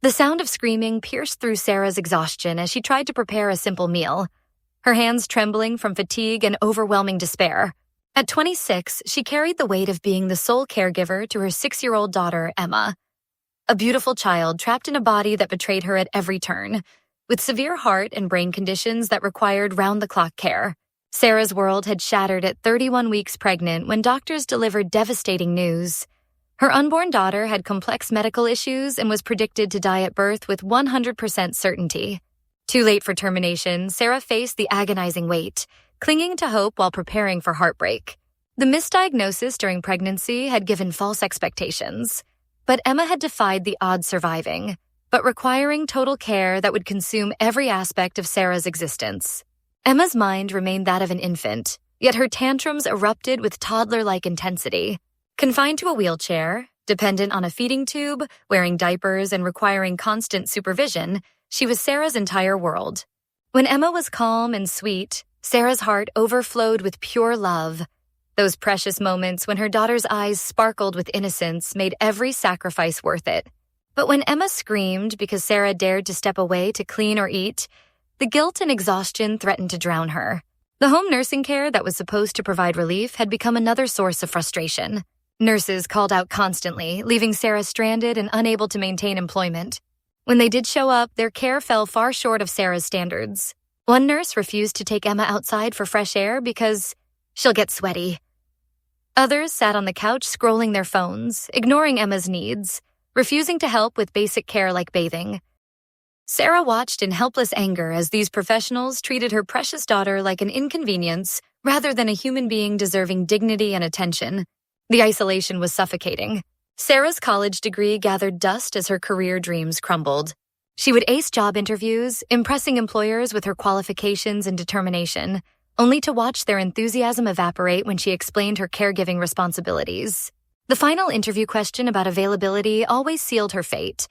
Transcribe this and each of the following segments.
The sound of screaming pierced through Sarah's exhaustion as she tried to prepare a simple meal, her hands trembling from fatigue and overwhelming despair. At 26, she carried the weight of being the sole caregiver to her 6-year-old daughter, Emma, a beautiful child trapped in a body that betrayed her at every turn, with severe heart and brain conditions that required round-the-clock care. Sarah's world had shattered at 31 weeks pregnant when doctors delivered devastating news. Her unborn daughter had complex medical issues and was predicted to die at birth with 100% certainty. Too late for termination, Sarah faced the agonizing weight, clinging to hope while preparing for heartbreak. The misdiagnosis during pregnancy had given false expectations, but Emma had defied the odds surviving, but requiring total care that would consume every aspect of Sarah's existence. Emma's mind remained that of an infant, yet her tantrums erupted with toddler-like intensity. Confined to a wheelchair, dependent on a feeding tube, wearing diapers, and requiring constant supervision, she was Sarah's entire world. When Emma was calm and sweet, Sarah's heart overflowed with pure love. Those precious moments when her daughter's eyes sparkled with innocence made every sacrifice worth it. But when Emma screamed because Sarah dared to step away to clean or eat, the guilt and exhaustion threatened to drown her. The home nursing care that was supposed to provide relief had become another source of frustration. Nurses called out constantly, leaving Sarah stranded and unable to maintain employment. When they did show up, their care fell far short of Sarah's standards. One nurse refused to take Emma outside for fresh air because she'll get sweaty. Others sat on the couch scrolling their phones, ignoring Emma's needs, refusing to help with basic care like bathing. Sarah watched in helpless anger as these professionals treated her precious daughter like an inconvenience rather than a human being deserving dignity and attention. The isolation was suffocating. Sarah's college degree gathered dust as her career dreams crumbled. She would ace job interviews, impressing employers with her qualifications and determination, only to watch their enthusiasm evaporate when she explained her caregiving responsibilities. The final interview question about availability always sealed her fate.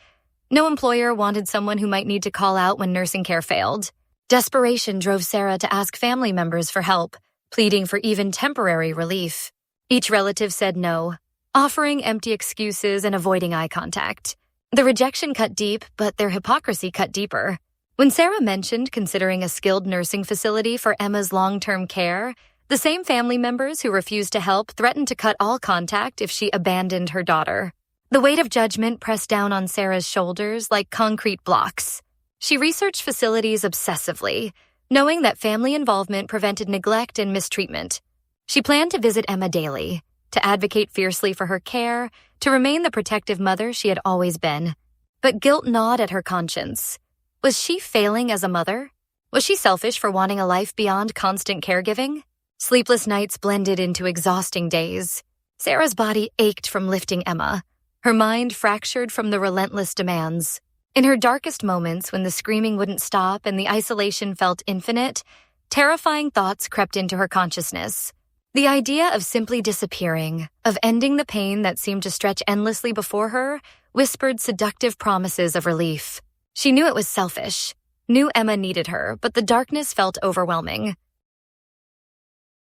No employer wanted someone who might need to call out when nursing care failed. Desperation drove Sarah to ask family members for help, pleading for even temporary relief. Each relative said no, offering empty excuses and avoiding eye contact. The rejection cut deep, but their hypocrisy cut deeper. When Sarah mentioned considering a skilled nursing facility for Emma's long-term care, the same family members who refused to help threatened to cut all contact if she abandoned her daughter. The weight of judgment pressed down on Sarah's shoulders like concrete blocks. She researched facilities obsessively, knowing that family involvement prevented neglect and mistreatment. She planned to visit Emma daily, to advocate fiercely for her care, to remain the protective mother she had always been. But guilt gnawed at her conscience. Was she failing as a mother? Was she selfish for wanting a life beyond constant caregiving? Sleepless nights blended into exhausting days. Sarah's body ached from lifting Emma, her mind fractured from the relentless demands. In her darkest moments, when the screaming wouldn't stop and the isolation felt infinite, terrifying thoughts crept into her consciousness. The idea of simply disappearing, of ending the pain that seemed to stretch endlessly before her, whispered seductive promises of relief. She knew it was selfish, knew Emma needed her, but the darkness felt overwhelming.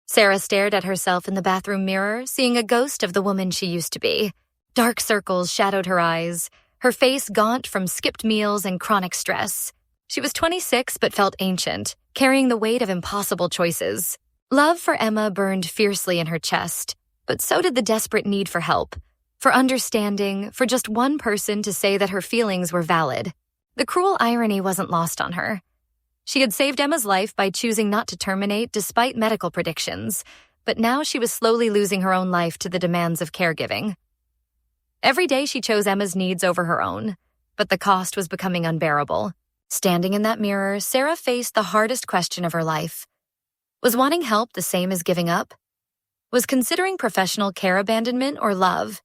Sarah stared at herself in the bathroom mirror, seeing a ghost of the woman she used to be. Dark circles shadowed her eyes, her face gaunt from skipped meals and chronic stress. She was 26 but felt ancient, carrying the weight of impossible choices. Love for Emma burned fiercely in her chest, but so did the desperate need for help, for understanding, for just one person to say that her feelings were valid. The cruel irony wasn't lost on her. She had saved Emma's life by choosing not to terminate despite medical predictions, but now she was slowly losing her own life to the demands of caregiving. Every day she chose Emma's needs over her own, but the cost was becoming unbearable. Standing in that mirror, Sarah faced the hardest question of her life. Was wanting help the same as giving up? Was considering professional care abandonment or love?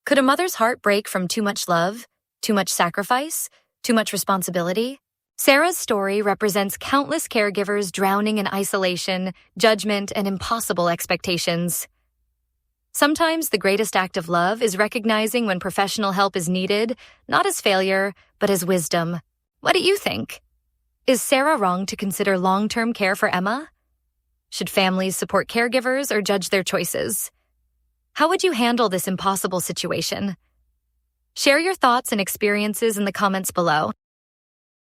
Could a mother's heart break from too much love, too much sacrifice, too much responsibility? Sarah's story represents countless caregivers drowning in isolation, judgment, and impossible expectations. Sometimes the greatest act of love is recognizing when professional help is needed, not as failure, but as wisdom. What do you think? Is Sarah wrong to consider long-term care for Emma? Should families support caregivers or judge their choices? How would you handle this impossible situation? Share your thoughts and experiences in the comments below.